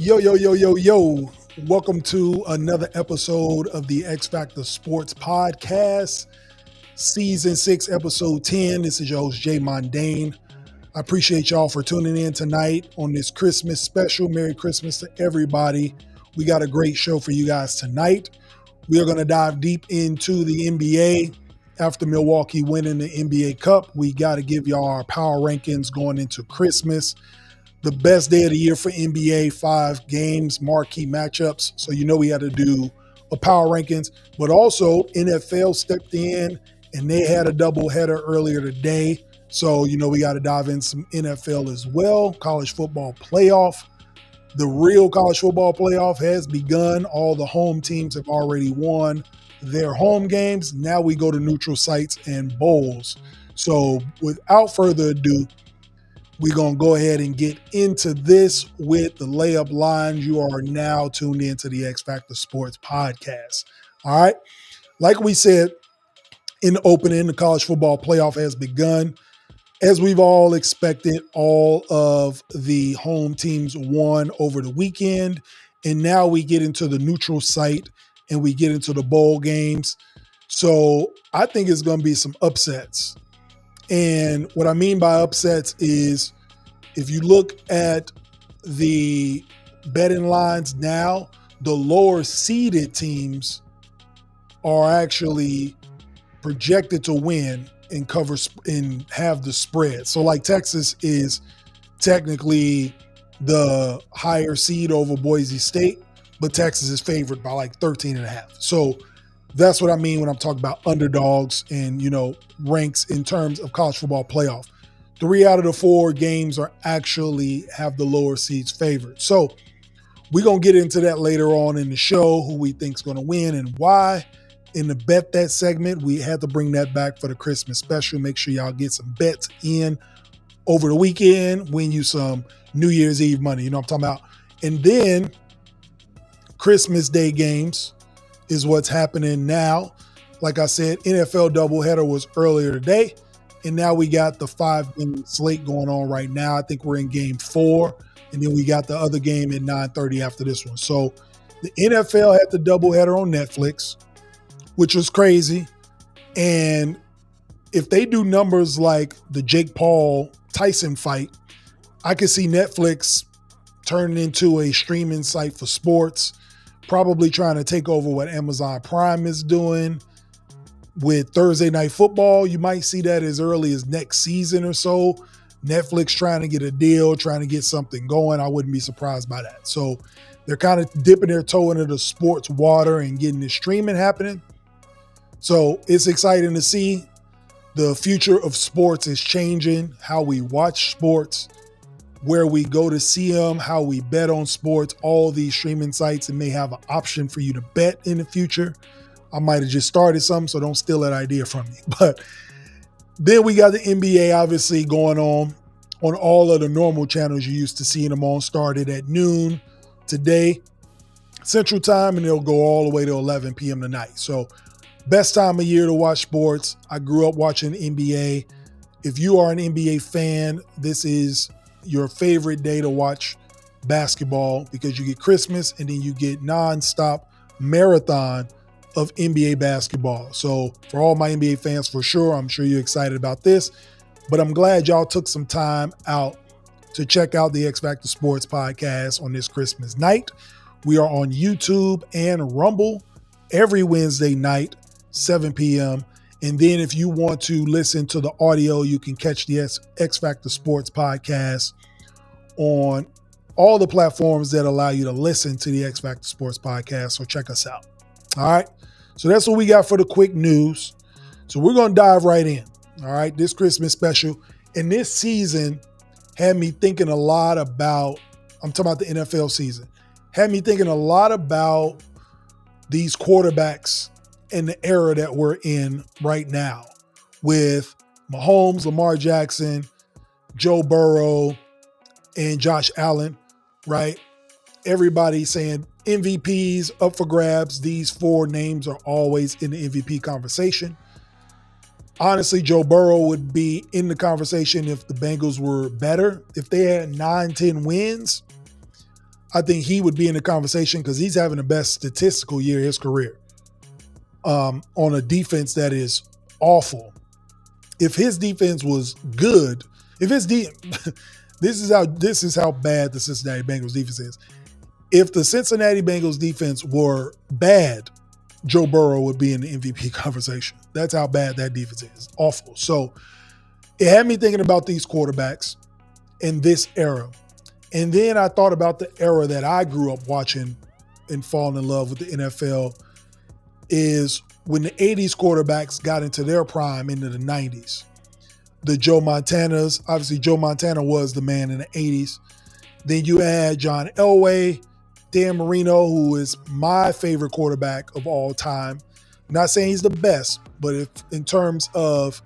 Yo, yo, yo, yo, yo. Welcome to another episode of the X Factor Sports Podcast, Season 6, Episode 10. This is your host, Jay Mondaine. I appreciate y'all for tuning in tonight on this Christmas special. Merry Christmas to everybody. We got a great show for you guys tonight. We are going to dive deep into the NBA. After Milwaukee winning the NBA Cup, we got to give y'all our power rankings going into Christmas. The best day of the year for NBA, 5 games, marquee matchups. So you know we had to do a power rankings. But also NFL stepped in and they had a doubleheader earlier today. So you know we got to dive in some NFL as well. College football playoff. The real college football playoff has begun. All the home teams have already won their home games. Now we go to neutral sites and bowls. So without further ado, we're going to go ahead and get into this with the layup lines. You are now tuned into the X Factor Sports Podcast. All right. Like we said in the opening, the college football playoff has begun. As we've all expected, all of the home teams won over the weekend. And now we get into the neutral site and we get into the bowl games. So I think it's going to be some upsets. And what I mean by upsets is if you look at the betting lines now, the lower seeded teams are actually projected to win and cover and have the spread. So like Texas is technically the higher seed over Boise State, but Texas is favored by like 13.5. So that's what I mean when I'm talking about underdogs and, you know, ranks in terms of college football playoff. 3 out of the 4 games are actually have the lower seeds favored. So we're going to get into that later on in the show, who we think is going to win and why. In the bet that segment, we had to bring that back for the Christmas special. Make sure y'all get some bets in over the weekend, win you some New Year's Eve money. You know what I'm talking about? And then Christmas Day games is what's happening now. Like I said, NFL doubleheader was earlier today, and now we got the 5-game slate going on right now. I think we're in game 4, and then we got the other game at 9:30 after this one. So the NFL had the doubleheader on Netflix, which was crazy. And if they do numbers like the Jake Paul Tyson fight, I could see Netflix turning into a streaming site for sports, probably trying to take over what Amazon Prime is doing with Thursday Night Football. You might see that as early as next season or so. Netflix trying to get a deal, trying to get something going. I wouldn't be surprised by that. So they're kind of dipping their toe into the sports water and getting the streaming happening. So it's exciting to see. The future of sports is changing, how we watch sports, where we go to see them, how we bet on sports. All these streaming sites and may have an option for you to bet in the future. I might have just started something, so don't steal that idea from me. But then we got the NBA obviously going on all of the normal channels you used to seeing them on. Started at noon today, Central Time, and it'll go all the way to 11 p.m. tonight. So best time of year to watch sports. I grew up watching NBA. If you are an NBA fan, this is your favorite day to watch basketball because you get Christmas and then you get nonstop marathon of NBA basketball. So for all my NBA fans, for sure, I'm sure you're excited about this, but I'm glad y'all took some time out to check out the X Factor Sports Podcast on this Christmas night. We are on YouTube and Rumble every Wednesday night, 7 p.m. And then if you want to listen to the audio, you can catch the X Factor Sports Podcast on all the platforms that allow you to listen to the X Factor Sports Podcast. So check us out. All right. So that's what we got for the quick news. So we're going to dive right in. All right. This Christmas special. And this season had me thinking a lot about, I'm talking about the NFL season, had me thinking a lot about these quarterbacks in the era that we're in right now with Mahomes, Lamar Jackson, Joe Burrow, and Josh Allen, right? Everybody saying MVPs up for grabs. These 4 names are always in the MVP conversation. Honestly, Joe Burrow would be in the conversation if the Bengals were better. If they had 9-10 wins, I think he would be in the conversation because he's having the best statistical year of his career on a defense that is awful. If his defense was good, this is how bad the Cincinnati Bengals defense is. If the Cincinnati Bengals defense were bad, Joe Burrow would be in the MVP conversation. That's how bad that defense is. Awful. So it had me thinking about these quarterbacks in this era. And then I thought about the era that I grew up watching and falling in love with the NFL is when the 80s quarterbacks got into their prime into the 90s. The Joe Montanas, obviously Joe Montana was the man in the 80s. Then you had John Elway, Dan Marino, who is my favorite quarterback of all time. I'm not saying he's the best, but if in terms of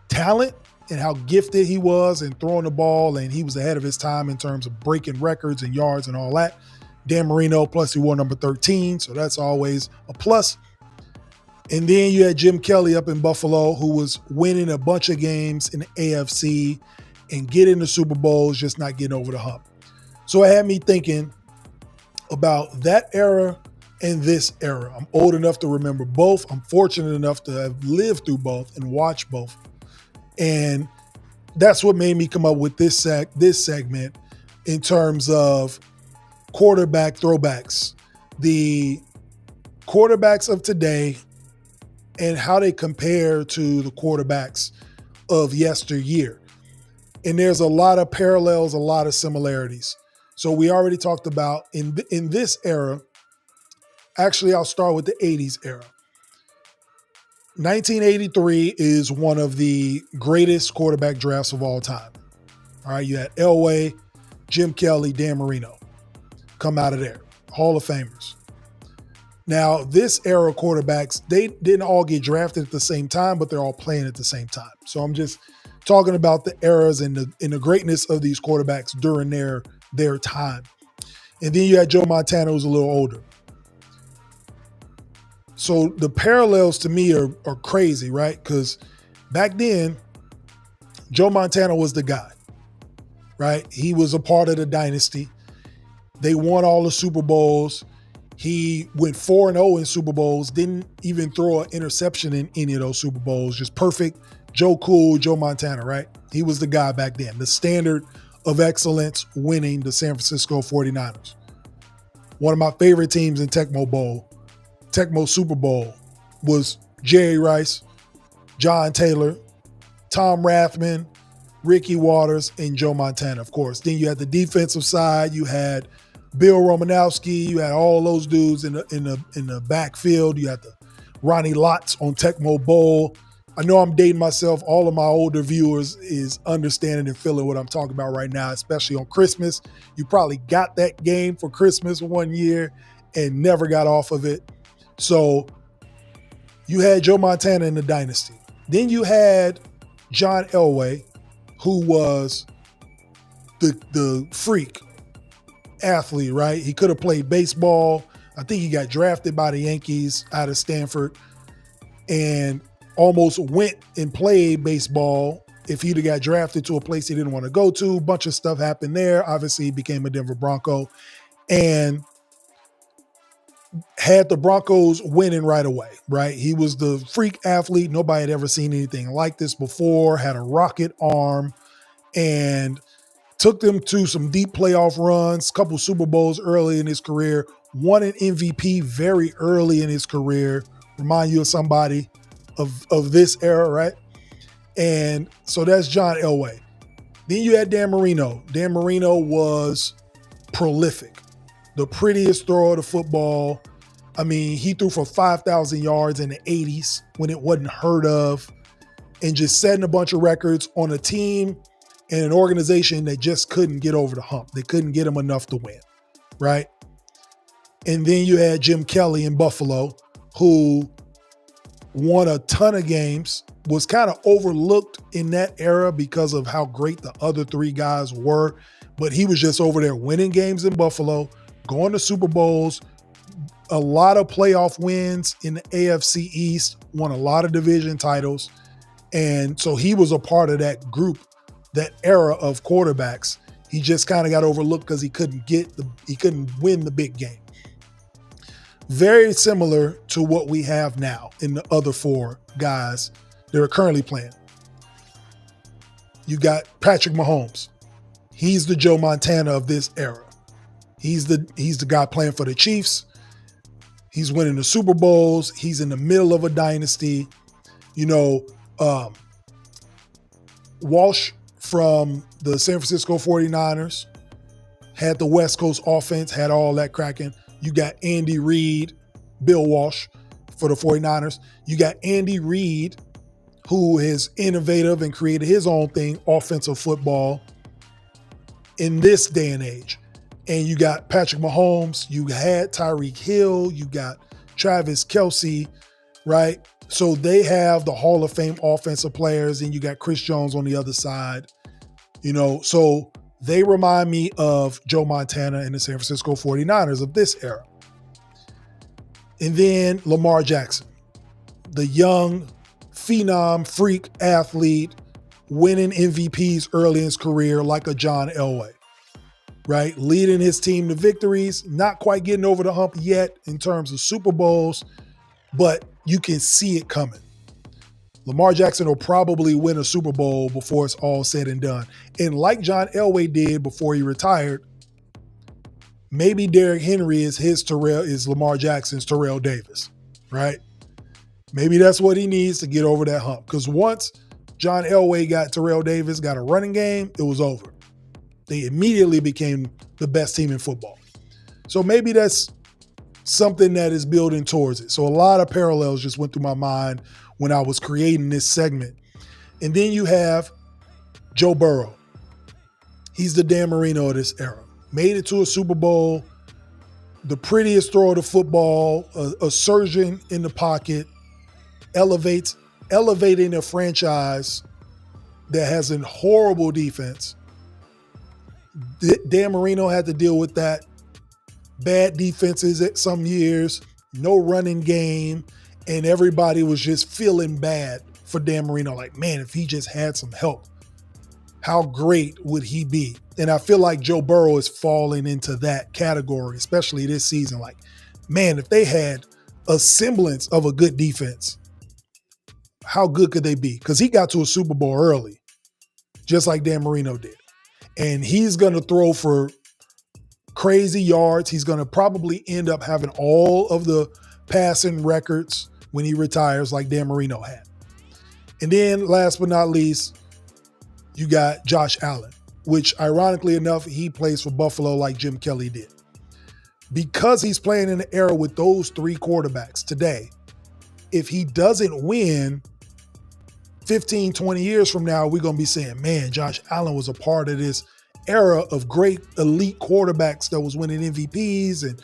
talent and how gifted he was in throwing the ball, and he was ahead of his time in terms of breaking records and yards and all that. Dan Marino, plus he wore number 13, so that's always a plus. And then you had Jim Kelly up in Buffalo, who was winning a bunch of games in the AFC and getting the Super Bowls, just not getting over the hump. So it had me thinking about that era and this era. I'm old enough to remember both. I'm fortunate enough to have lived through both and watched both. And that's what made me come up with this segment in terms of quarterback throwbacks. The quarterbacks of today and how they compare to the quarterbacks of yesteryear. And there's a lot of parallels, a lot of similarities. So we already talked about in this era, actually I'll start with the 80s era. 1983 is one of the greatest quarterback drafts of all time. All right, you had Elway, Jim Kelly, Dan Marino come out of there, Hall of Famers. Now, this era quarterbacks, they didn't all get drafted at the same time, but they're all playing at the same time. So I'm just talking about the eras and the greatness of these quarterbacks during their time. And then you had Joe Montana, who's a little older. So the parallels to me are crazy, right? Because back then, Joe Montana was the guy, right? He was a part of the dynasty. They won all the Super Bowls. He went 4-0 in Super Bowls, didn't even throw an interception in any of those Super Bowls. Just perfect Joe Cool, Joe Montana, right? He was the guy back then. The standard of excellence winning the San Francisco 49ers. One of my favorite teams in Tecmo Super Bowl was Jerry Rice, John Taylor, Tom Rathman, Ricky Waters, and Joe Montana, of course. Then you had the defensive side. You had Bill Romanowski. You had all those dudes in the backfield. You had the Ronnie Lott's on Tecmo Bowl. I know I'm dating myself. All of my older viewers is understanding and feeling what I'm talking about right now, especially on Christmas. You probably got that game for Christmas one year and never got off of it. So you had Joe Montana in the dynasty. Then you had John Elway, who was the freak athlete, right? He could have played baseball. I think he got drafted by the Yankees out of Stanford and almost went and played baseball if he'd have got drafted to a place he didn't want to go to. A bunch of stuff happened there. Obviously, he became a Denver Bronco and had the Broncos winning right away, right? He was the freak athlete. Nobody had ever seen anything like this before, had a rocket arm, and took them to some deep playoff runs, couple Super Bowls early in his career, won an MVP very early in his career. Remind you of somebody of this era, right? And so that's John Elway. Then you had Dan Marino. Dan Marino was prolific. The prettiest thrower of the football. I mean, he threw for 5,000 yards in the 80s when it wasn't heard of, and just setting a bunch of records on a team and an organization that just couldn't get over the hump. They couldn't get him enough to win, right? And then you had Jim Kelly in Buffalo, who won a ton of games, was kind of overlooked in that era because of how great the other three guys were, but he was just over there winning games in Buffalo, going to Super Bowls, a lot of playoff wins in the AFC East, won a lot of division titles. And so he was a part of that group, that era of quarterbacks. He just kind of got overlooked because he couldn't win the big game. Very similar to what we have now in the other four guys that are currently playing. You got Patrick Mahomes. He's the Joe Montana of this era. He's the guy playing for the Chiefs. He's winning the Super Bowls. He's in the middle of a dynasty. Walsh from the San Francisco 49ers had the West Coast offense, had all that cracking. You got Andy Reid, Bill Walsh for the 49ers. You got Andy Reid, who is innovative and created his own thing, offensive football, in this day and age. And you got Patrick Mahomes, you had Tyreek Hill, you got Travis Kelce, right? So they have the Hall of Fame offensive players, and you got Chris Jones on the other side. So they remind me of Joe Montana and the San Francisco 49ers of this era. And then Lamar Jackson, the young phenom, freak athlete, winning MVPs early in his career like a John Elway, right? Leading his team to victories, not quite getting over the hump yet in terms of Super Bowls, but you can see it coming. Lamar Jackson will probably win a Super Bowl before it's all said and done. And like John Elway did before he retired, maybe Derrick Henry is Lamar Jackson's Terrell Davis, right? Maybe that's what he needs to get over that hump. Because once John Elway got Terrell Davis, got a running game, it was over. They immediately became the best team in football. So maybe that's something that is building towards it. So a lot of parallels just went through my mind when I was creating this segment. And then you have Joe Burrow. He's the Dan Marino of this era. Made it to a Super Bowl, the prettiest throw of the football, a surgeon in the pocket, elevating a franchise that has a horrible defense. Dan Marino had to deal with that. Bad defenses at some years, no running game, and everybody was just feeling bad for Dan Marino. Like, man, if he just had some help, how great would he be? And I feel like Joe Burrow is falling into that category, especially this season. Like, man, if they had a semblance of a good defense, how good could they be? Because he got to a Super Bowl early, just like Dan Marino did. And he's going to throw for crazy yards. He's going to probably end up having all of the passing records when he retires like Dan Marino had. And then last but not least, you got Josh Allen, which ironically enough, he plays for Buffalo like Jim Kelly did. Because he's playing in an era with those three quarterbacks today, if he doesn't win 15, 20 years from now, we're going to be saying, man, Josh Allen was a part of this era of great elite quarterbacks that was winning MVPs and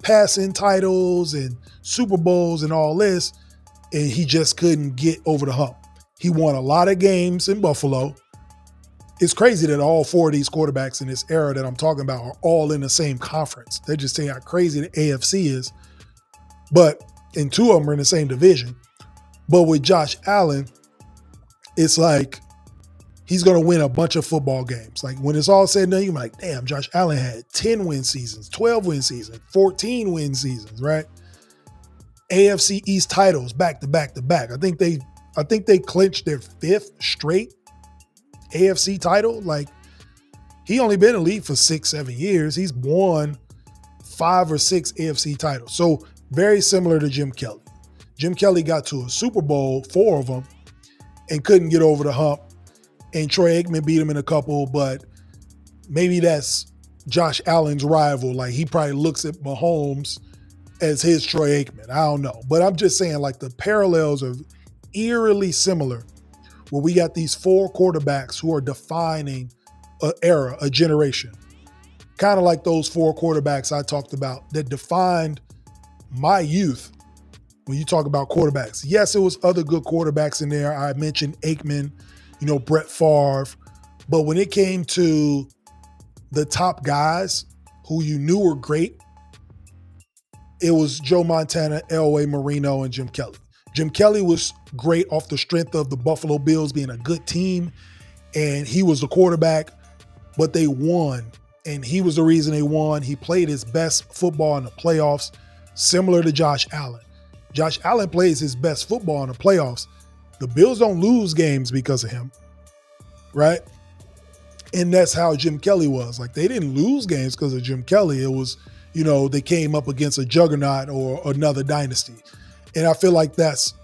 passing titles and Super Bowls and all this, and he just couldn't get over the hump. He won a lot of games in Buffalo. It's crazy that all four of these quarterbacks in this era that I'm talking about are all in the same conference. They're just saying how crazy the AFC is. And two of them are in the same division. But with Josh Allen, it's like he's going to win a bunch of football games. Like when it's all said and done, you're like, damn, Josh Allen had 10 win seasons, 12 win seasons, 14 win seasons, right? AFC East titles back to back to back. I think they clinched their fifth straight AFC title. Like he only been in the league for 6-7 years. He's won 5 or 6 AFC titles. So very similar to Jim Kelly. Jim Kelly got to a Super Bowl, 4 of them, and couldn't get over the hump. And Troy Aikman beat him in a couple, but maybe that's Josh Allen's rival. Like he probably looks at Mahomes as his Troy Aikman. I don't know. But I'm just saying like the parallels are eerily similar where we got these 4 quarterbacks who are defining an era, a generation. Kind of like those 4 quarterbacks I talked about that defined my youth when you talk about quarterbacks. Yes, it was other good quarterbacks in there. I mentioned Aikman, Brett Favre. But when it came to the top guys who you knew were great, it was Joe Montana, Elway, Marino, and Jim Kelly. Jim Kelly was great off the strength of the Buffalo Bills being a good team, and he was the quarterback. but they won. And he was the reason they won. He played his best football in the playoffs, similar to Josh Allen. Josh Allen plays his best football in the playoffs. The Bills don't lose games because of him, right? And that's how Jim Kelly was. Like, they didn't lose games because of Jim Kelly. It was, they came up against a juggernaut or another dynasty. And I feel like that's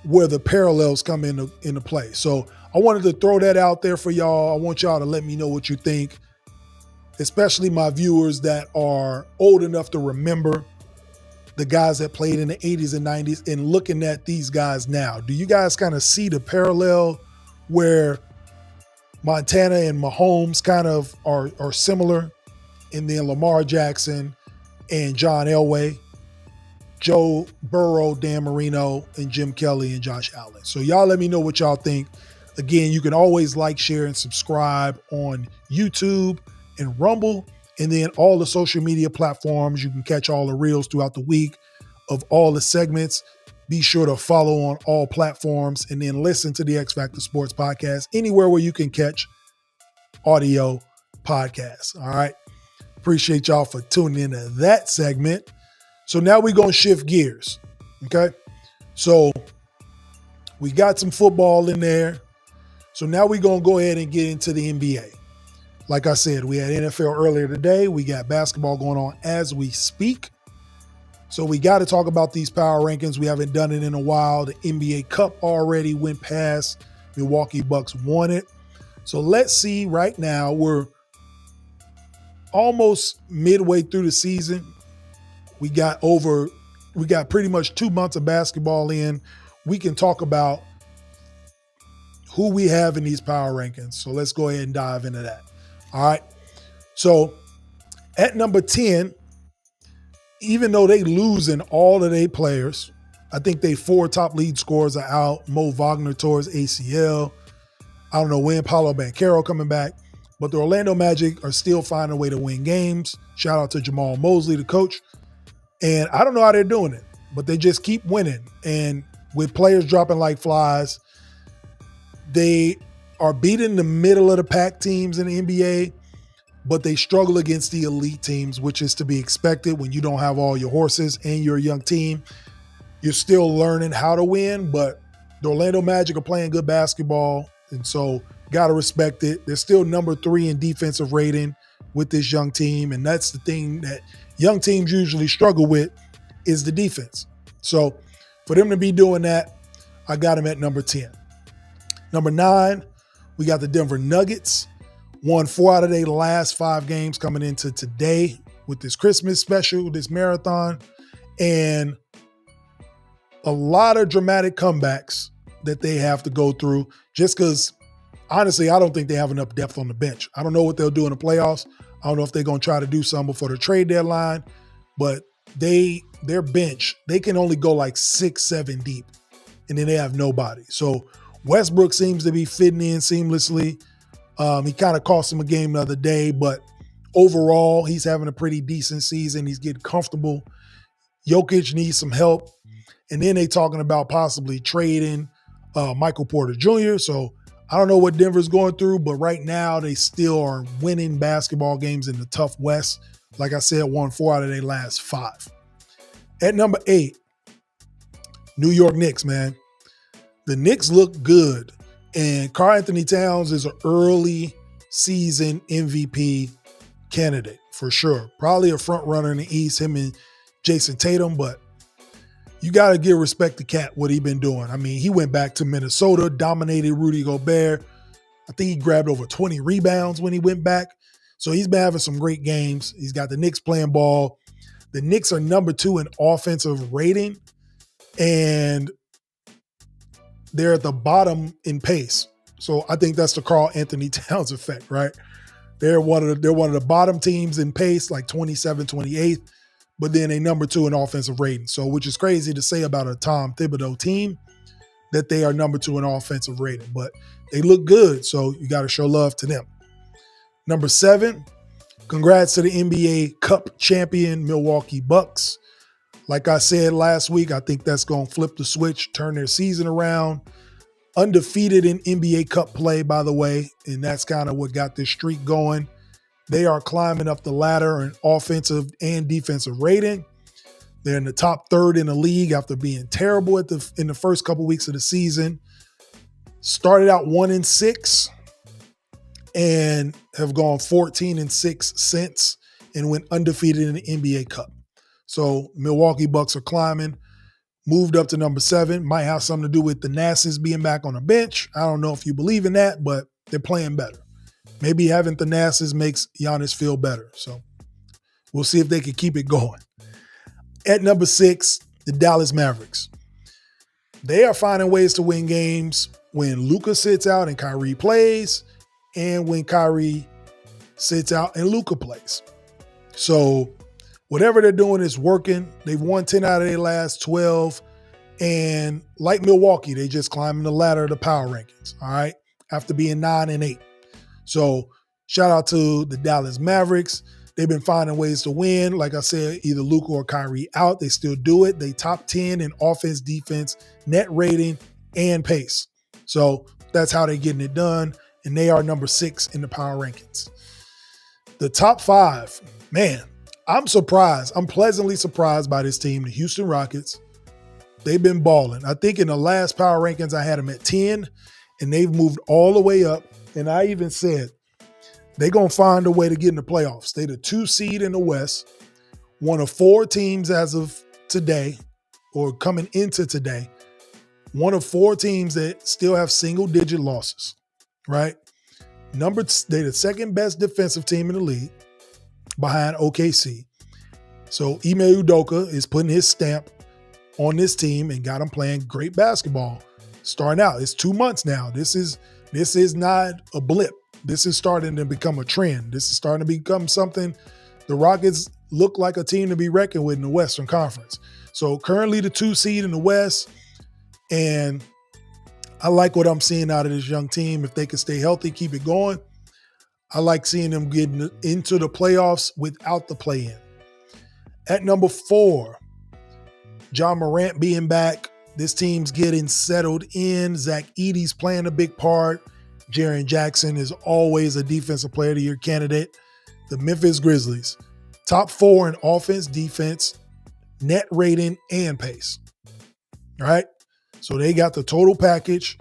where the parallels come into play. So I wanted to throw that out there for y'all. I want y'all to let me know what you think, especially my viewers that are old enough to remember the guys that played in the 80s and 90s and looking at these guys now. Do you guys kind of see the parallel where Montana and Mahomes kind of are similar, and then Lamar Jackson and John Elway, Joe Burrow, Dan Marino, and Jim Kelly and Josh Allen? So y'all let me know what y'all think. Again, you can always like, share, and subscribe on YouTube and Rumble, and then all the social media platforms. You can catch all the reels throughout the week of all the segments. Be sure to follow on all platforms, and then listen to the X Factor Sports Podcast anywhere where you can catch audio podcasts. All right. Appreciate y'all for tuning into that segment. So now we're going to shift gears. Okay. So we got some football in there. So now we're going to go ahead and get into the NBA. Like I said, we had NFL earlier today. We got basketball going on as we speak. So we got to talk about these power rankings. We haven't done it in a while. The NBA Cup already went past. Milwaukee Bucks won it. So let's see right now. We're almost midway through the season. We got pretty much 2 months of basketball in. We can talk about who we have in these power rankings. So let's go ahead and dive into that. All right. So at number 10, even though they losing all of their players, I think they 4 top lead scorers are out. Mo Wagner tore his ACL. I don't know when Paolo Banchero coming back, but the Orlando Magic are still finding a way to win games. Shout out to Jamal Mosley, the coach. And I don't know how they're doing it, but they just keep winning. And with players dropping like flies, they are beating the middle of the pack teams in the NBA, but they struggle against the elite teams, which is to be expected when you don't have all your horses and you're a young team. You're still learning how to win, but the Orlando Magic are playing good basketball, and so got to respect it. They're still number 3 in defensive rating with this young team, and that's the thing that young teams usually struggle with is the defense. So for them to be doing that, I got them at number 10. Number 9, we got the Denver Nuggets. Won 4 out of their last 5 games coming into today with this Christmas special, this marathon, and a lot of dramatic comebacks that they have to go through just because, honestly, I don't think they have enough depth on the bench. I don't know what they'll do in the playoffs. I don't know if they're going to try to do something before the trade deadline, but their bench, they can only go like 6, 7 deep, and then they have nobody. So Westbrook seems to be fitting in seamlessly. He kind of cost him a game the other day, but overall, he's having a pretty decent season. He's getting comfortable. Jokic needs some help. And then they talking about possibly trading Michael Porter Jr. So I don't know what Denver's going through, but right now they still are winning basketball games in the tough West. Like I said, won 4 out of their last 5. At number 8, New York Knicks, man. The Knicks look good. And Karl Anthony Towns is an early season MVP candidate for sure. Probably a front runner in the East, him and Jason Tatum, but you got to give respect to Cat, what he been doing. I mean, he went back to Minnesota, dominated Rudy Gobert. I think he grabbed over 20 rebounds when he went back. So he's been having some great games. He's got the Knicks playing ball. The Knicks are number 2 in offensive rating, and they're at the bottom in pace. So I think that's the Karl Anthony Towns effect, right? They're one of the bottom teams in pace, like 27, 28th, but then they number 2 in offensive rating. So, which is crazy to say about a Tom Thibodeau team, that they are number 2 in offensive rating, but they look good. So you got to show love to them. Number 7, congrats to the NBA Cup champion Milwaukee Bucks. Like I said last week, I think that's going to flip the switch, turn their season around. undefeated in NBA Cup play, by the way, and that's kind of what got this streak going. They are climbing up the ladder in offensive and defensive rating. They're in the top third in the league after being terrible in the first couple weeks of the season. Started out 1-6 and have gone 14-6 since and went undefeated in the NBA Cup. So Milwaukee Bucks are climbing, moved up to number 7. Might have something to do with the Thanasis being back on the bench. I don't know if you believe in that, but they're playing better. Maybe having Thanasis makes Giannis feel better. So we'll see if they can keep it going. At number 6, the Dallas Mavericks. They are finding ways to win games when Luka sits out and Kyrie plays, and when Kyrie sits out and Luka plays. So whatever they're doing is working. They've won 10 out of their last 12. And like Milwaukee, they just climbing the ladder of the power rankings, all right, after being 9-8. So shout out to the Dallas Mavericks. They've been finding ways to win. Like I said, either Luka or Kyrie out. They still do it. They top 10 in offense, defense, net rating, and pace. So that's how they're getting it done. And they are number 6 in the power rankings. The top 5, man, I'm surprised. I'm pleasantly surprised by this team, the Houston Rockets. They've been balling. I think in the last power rankings, I had them at 10, and they've moved all the way up. And I even said, they're going to find a way to get in the playoffs. They're the 2 seed in the West, one of 4 teams as of today, or coming into today, one of 4 teams that still have single-digit losses, right? They're the second best defensive team in the league behind OKC. So Ime Udoka is putting his stamp on this team and got them playing great basketball. Starting out, it's 2 months now. This is not a blip. This is starting to become a trend. This is starting to become something. The Rockets look like a team to be reckoned with in the Western Conference. So currently the 2 seed in the West, and I like what I'm seeing out of this young team. If they can stay healthy, keep it going, I like seeing them getting into the playoffs without the play-in. At number 4, Ja Morant being back. This team's getting settled in. Zach Edey's playing a big part. Jaren Jackson is always a defensive player of the year candidate. The Memphis Grizzlies, top 4 in offense, defense, net rating, and pace. All right? So they got the total package.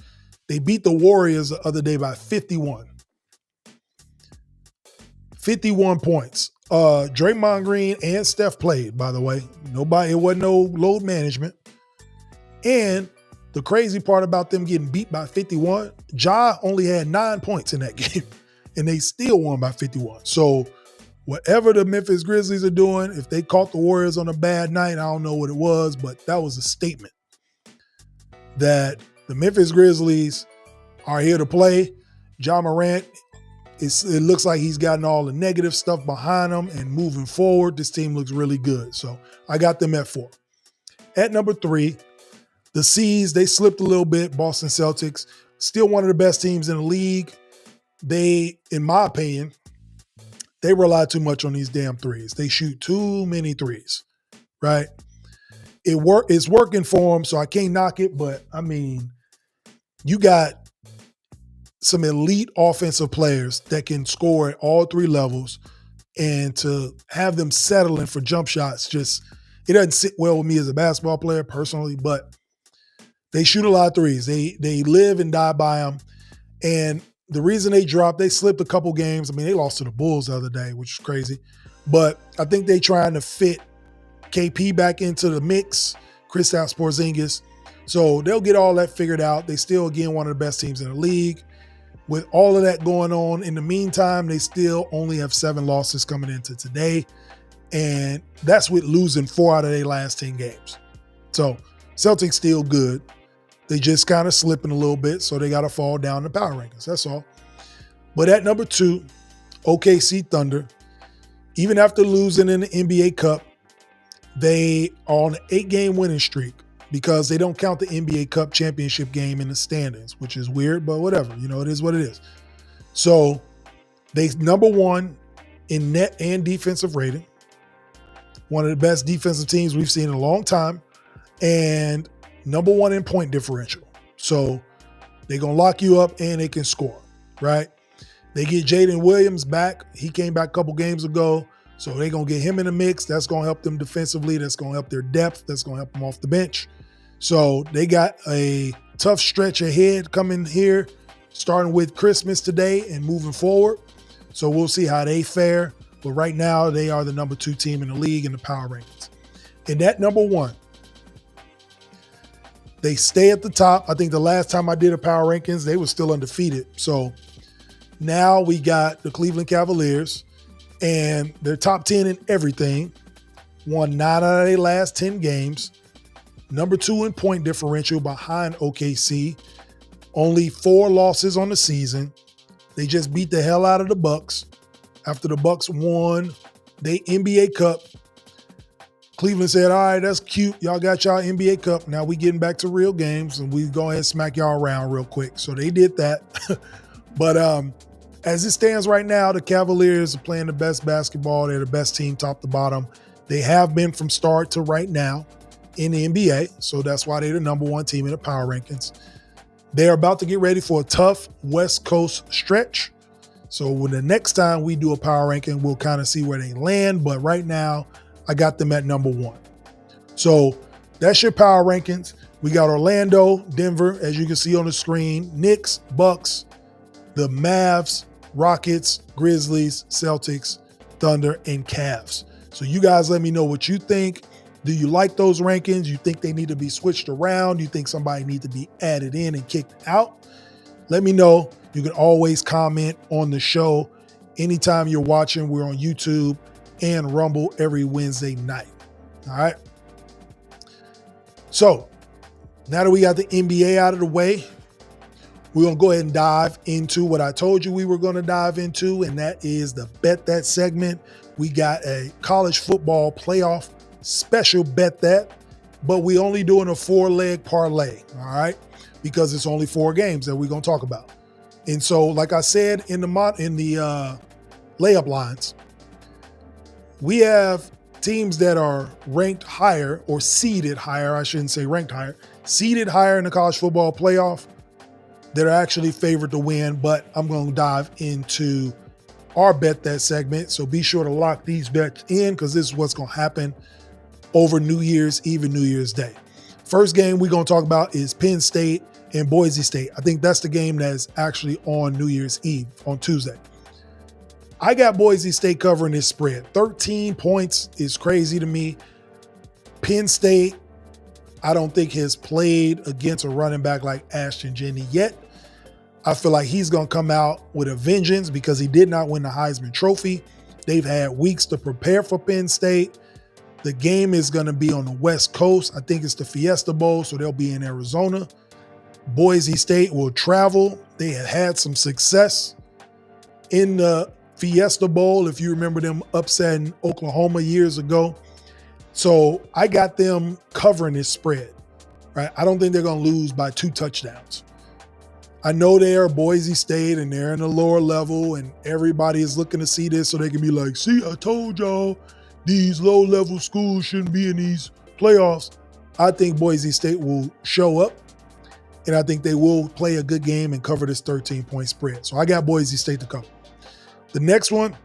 They beat the Warriors the other day by 51. 51 points. Draymond Green and Steph played, by the way. It wasn't no load management. And the crazy part about them getting beat by 51, Ja only had 9 points in that game, and they still won by 51. So whatever the Memphis Grizzlies are doing, if they caught the Warriors on a bad night, I don't know what it was, but that was a statement that the Memphis Grizzlies are here to play. Ja Morant, it looks like he's gotten all the negative stuff behind him, and moving forward, this team looks really good. So I got them at 4. At number 3, the C's, they slipped a little bit. Boston Celtics, still one of the best teams in the league. They, in my opinion, they rely too much on these damn threes. They shoot too many threes, right? It's working for them, so I can't knock it. But, I mean, you got some elite offensive players that can score at all 3 levels, and to have them settling for jump shots, it doesn't sit well with me as a basketball player personally, but they shoot a lot of threes. They live and die by them. And the reason they slipped a couple games. I mean, they lost to the Bulls the other day, which is crazy. But I think they trying to fit KP back into the mix, Kristaps Porzingis. So they'll get all that figured out. They still, again, one of the best teams in the league. With all of that going on, in the meantime, they still only have 7 losses coming into today. And that's with losing 4 out of their last 10 games. So Celtics still good. They just kind of slipping a little bit, so they got to fall down the power rankings. That's all. But at number 2, OKC Thunder, even after losing in the NBA Cup, they are on an 8-game winning streak because they don't count the NBA Cup championship game in the standings, which is weird, but whatever. It is what it is. So they number 1 in net and defensive rating, one of the best defensive teams we've seen in a long time, and number 1 in point differential. So They're going to lock you up and they can score, right? They get Jaden Williams back. He came back a couple games ago. So they're going to get him in the mix. That's going to help them defensively. That's going to help their depth. That's going to help them off the bench. So they got a tough stretch ahead coming here, starting with Christmas today and moving forward. So we'll see how they fare. But right now, they are the number 2 team in the league in the power rankings. And that number 1, they stay at the top. I think the last time I did a power rankings, they were still undefeated. So now we got the Cleveland Cavaliers, and they're top 10 in everything. Won 9 out of their last 10 games. Number 2 in point differential behind OKC. Only 4 losses on the season. They just beat the hell out of the Bucks. After the Bucks won the NBA Cup, Cleveland said, all right, that's cute. Y'all got y'all NBA Cup. Now we getting back to real games, and we go ahead and smack y'all around real quick. So they did that. But as it stands right now, the Cavaliers are playing the best basketball. They're the best team top to bottom. They have been from start to right now in the NBA. So that's why they're the number 1 team in the power rankings. They're about to get ready for a tough West Coast stretch. So when the next time we do a power ranking, we'll kind of see where they land. But right now, I got them at number 1. So that's your power rankings. We got Orlando, Denver, as you can see on the screen, Knicks, Bucks, the Mavs, Rockets, Grizzlies, Celtics, Thunder, and Cavs. So you guys let me know what you think. Do you like those rankings? You think they need to be switched around? You think somebody needs to be added in and kicked out? Let me know. You can always comment on the show anytime you're watching. We're on YouTube and Rumble every Wednesday night. All right. So now that we got the NBA out of the way, we're going to go ahead and dive into what I told you we were going to dive into, and that is the Bet That segment. We got a college football playoff special Bet That, but we only doing a 4-leg parlay, all right, because it's only 4 games that we're going to talk about. And so, like I said in the layup lines, we have teams that are ranked higher or seeded higher. I shouldn't say ranked higher, seeded higher in the college football playoff that are actually favored to win. But I'm going to dive into our Bet That segment. So be sure to lock these bets in, because this is what's going to happen over New Year's Eve and New Year's Day. First game we're going to talk about is Penn State and Boise State. I think that's the game that's actually on New Year's Eve, on Tuesday. I got Boise State covering this spread. 13 points is crazy to me. Penn State, I don't think has played against a running back like Ashton Jenney yet. I feel like he's going to come out with a vengeance because he did not win the Heisman Trophy. They've had weeks to prepare for Penn State. The game is going to be on the West Coast. I think it's the Fiesta Bowl, so they'll be in Arizona. Boise State will travel. They have had some success in the Fiesta Bowl, if you remember them upsetting Oklahoma years ago. So I got them covering this spread, right? I don't think they're going to lose by 2 touchdowns. I know they are Boise State and they're in the lower level, and everybody is looking to see this so they can be like, see, I told y'all these low-level schools shouldn't be in these playoffs. I think Boise State will show up, and I think they will play a good game and cover this 13-point spread. So I got Boise State to cover. The next one,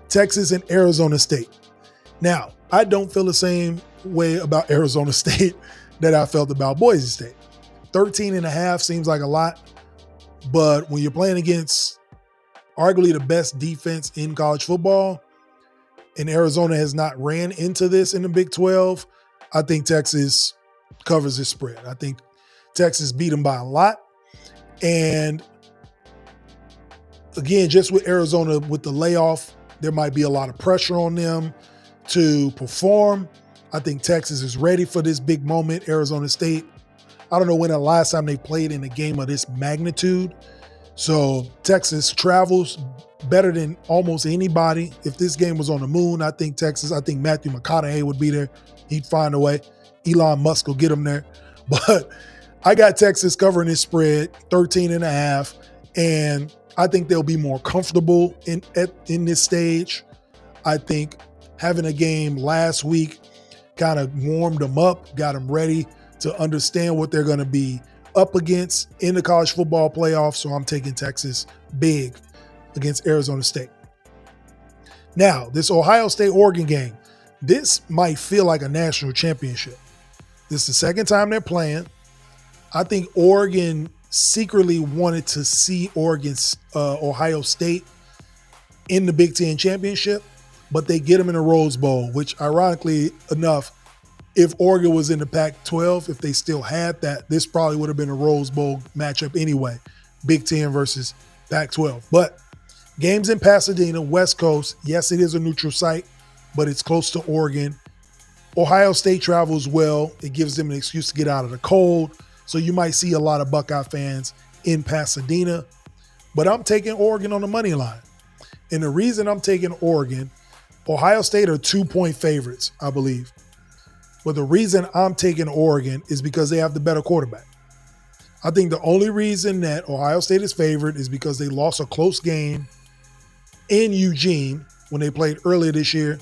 Texas and Arizona State. Now, I don't feel the same way about Arizona State that I felt about Boise State. 13.5 seems like a lot, but when you're playing against arguably the best defense in college football, and Arizona has not ran into this in the Big 12, I think Texas covers this spread. I think Texas beat them by a lot. And again, just with Arizona, with the layoff, there might be a lot of pressure on them to perform. I think Texas is ready for this big moment. Arizona State, I don't know when the last time they played in a game of this magnitude. So Texas travels better than almost anybody. If this game was on the moon, I think Matthew McConaughey would be there. He'd find a way. Elon Musk will get him there. But I got Texas covering this spread, 13.5, and I think they'll be more comfortable in this stage. I think having a game last week kind of warmed them up, got them ready to understand what they're going to be up against in the college football playoffs, so I'm taking Texas big against Arizona State. Now, this Ohio State-Oregon game, this might feel like a national championship. This is the second time they're playing. I think Oregon secretly wanted to see Ohio State in the Big Ten championship, but they get them in a Rose Bowl, which ironically enough, if Oregon was in the Pac-12, if they still had that, this probably would have been a Rose Bowl matchup anyway, Big Ten versus Pac-12. But games in Pasadena, West Coast, yes, it is a neutral site, but it's close to Oregon. Ohio State travels well. It gives them an excuse to get out of the cold. So you might see a lot of Buckeye fans in Pasadena. But I'm taking Oregon on the money line. And the reason I'm taking Oregon, Ohio State are 2-point favorites, I believe. But the reason I'm taking Oregon is because they have the better quarterback. I think the only reason that Ohio State is favored is because they lost a close game in Eugene when they played earlier this year,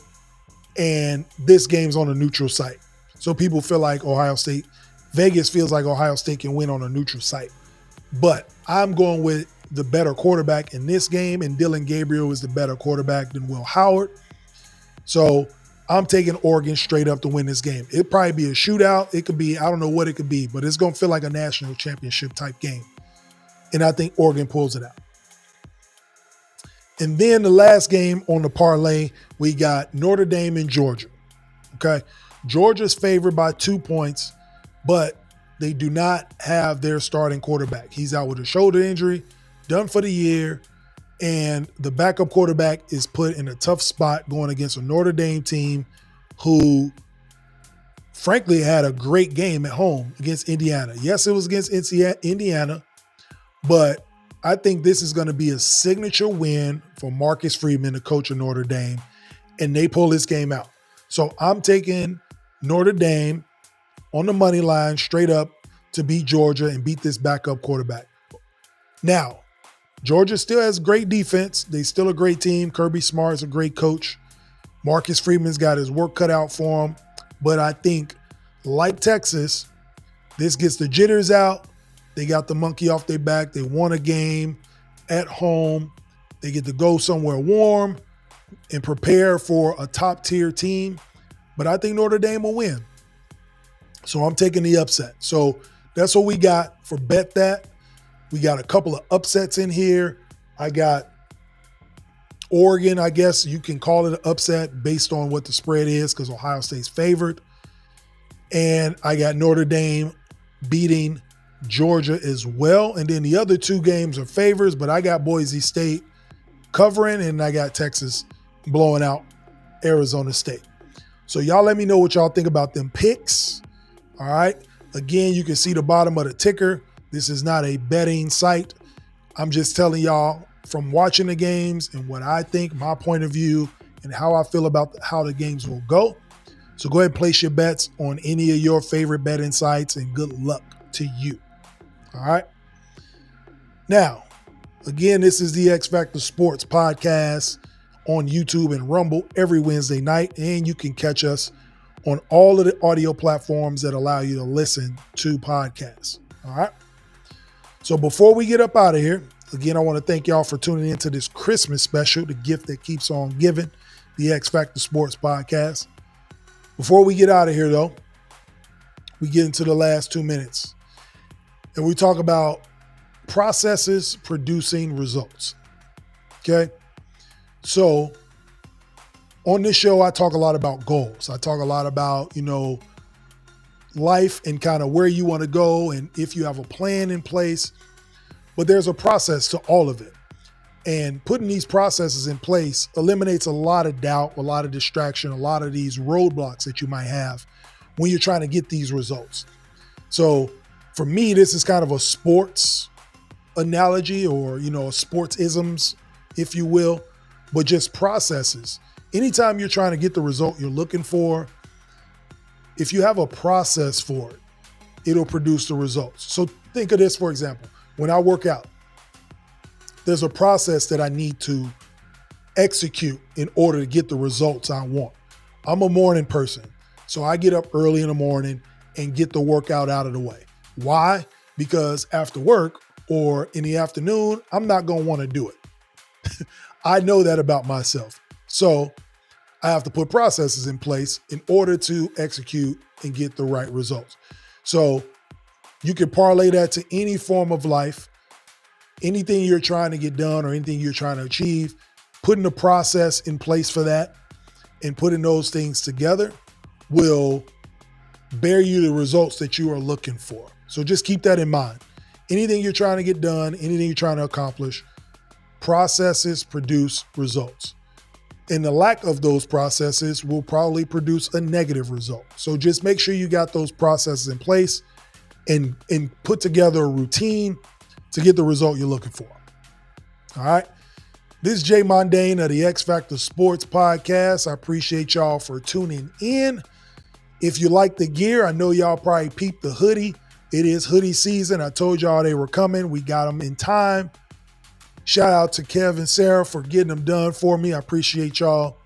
and this game's on a neutral site. So people feel like Vegas feels like Ohio State can win on a neutral site. But I'm going with the better quarterback in this game, and Dylan Gabriel is the better quarterback than Will Howard. So I'm taking Oregon straight up to win this game. It'll probably be a shootout. It could be, I don't know what it could be, but it's going to feel like a national championship type game. And I think Oregon pulls it out. And then the last game on the parlay, we got Notre Dame and Georgia. Okay. Georgia's favored by 2 points, but they do not have their starting quarterback. He's out with a shoulder injury, done for the year. And the backup quarterback is put in a tough spot going against a Notre Dame team who, frankly, had a great game at home against Indiana. Yes, it was against Indiana, but I think this is going to be a signature win for Marcus Freeman, the coach of Notre Dame, and they pull this game out. So I'm taking Notre Dame on the money line straight up to beat Georgia and beat this backup quarterback. Now, Georgia still has great defense. They still a great team. Kirby Smart's a great coach. Marcus Freeman's got his work cut out for him. But I think, like Texas, this gets the jitters out. They got the monkey off their back. They won a game at home. They get to go somewhere warm and prepare for a top-tier team. But I think Notre Dame will win. So I'm taking the upset. So that's what we got for Bet That. We got a couple of upsets in here. I got Oregon, I guess you can call it an upset based on what the spread is because Ohio State's favored. And I got Notre Dame beating Georgia as well. And then the other two games are favors, but I got Boise State covering and I got Texas blowing out Arizona State. So y'all let me know what y'all think about them picks. All right. Again, you can see the bottom of the ticker. This is not a betting site. I'm just telling y'all from watching the games and what I think, my point of view, and how I feel about how the games will go. So go ahead and place your bets on any of your favorite betting sites and good luck to you. All right. Now, again, this is the X Factor Sports Podcast on YouTube and Rumble every Wednesday night. And you can catch us on all of the audio platforms that allow you to listen to podcasts. All right. So before we get up out of here, again, I want to thank y'all for tuning into this Christmas special, the gift that keeps on giving, the X Factor Sports Podcast. Before we get out of here, though, we get into the last 2 minutes. And we talk about processes producing results. Okay? So on this show, I talk a lot about goals. I talk a lot about, life and kind of where you want to go and if you have a plan in place. But there's a process to all of it. And putting these processes in place eliminates a lot of doubt, a lot of distraction, a lot of these roadblocks that you might have when you're trying to get these results. So for me, this is kind of a sports analogy or, sports isms, if you will, but just processes. Anytime you're trying to get the result you're looking for, if you have a process for it, it'll produce the results. So think of this, for example, when I work out, there's a process that I need to execute in order to get the results I want. I'm a morning person, so I get up early in the morning and get the workout out of the way. Why? because after work or in the afternoon, I'm not going to want to do it. I know that about myself. So I have to put processes in place in order to execute and get the right results. So you can parlay that to any form of life, anything you're trying to get done or anything you're trying to achieve, putting a process in place for that and putting those things together will bear you the results that you are looking for. So just keep that in mind. Anything you're trying to get done, anything you're trying to accomplish, processes produce results. And the lack of those processes will probably produce a negative result. So just make sure you got those processes in place and put together a routine to get the result you're looking for. All right. This is Jay Mondaine of the X Factor Sports Podcast. I appreciate y'all for tuning in. If you like the gear, I know y'all probably peeped the hoodie. It is hoodie season. I told y'all they were coming. We got them in time. Shout out to Kev and Sarah for getting them done for me. I appreciate y'all.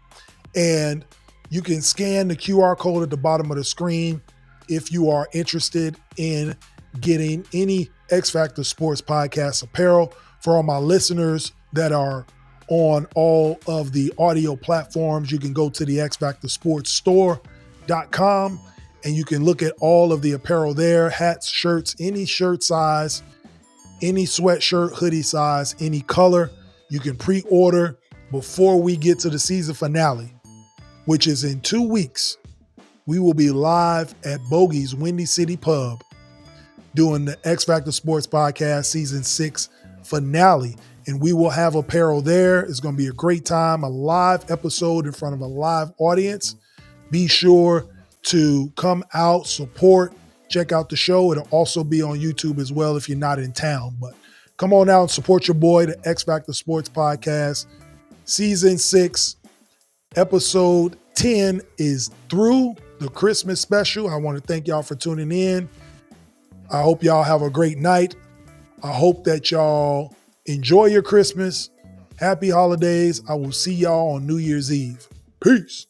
And you can scan the QR code at the bottom of the screen if you are interested in getting any X Factor Sports Podcast apparel. For all my listeners that are on all of the audio platforms, you can go to the X Factor Sports Store.com and you can look at all of the apparel there, hats, shirts, any shirt size, any sweatshirt, hoodie size, any color. You can pre-order before we get to the season finale, which is in 2 weeks. We will be live at Bogey's Windy City Pub doing the X Factor Sports Podcast Season 6 finale. And we will have apparel there. It's going to be a great time, a live episode in front of a live audience. Be sure to come out, support, check out the show. It'll also be on YouTube as well if you're not in town. But come on out and support your boy, the X Factor Sports Podcast. Season 6, episode 10 is through, the Christmas special. I want to thank y'all for tuning in. I hope y'all have a great night. I hope that y'all enjoy your Christmas. Happy holidays. I will see y'all on New Year's Eve. Peace.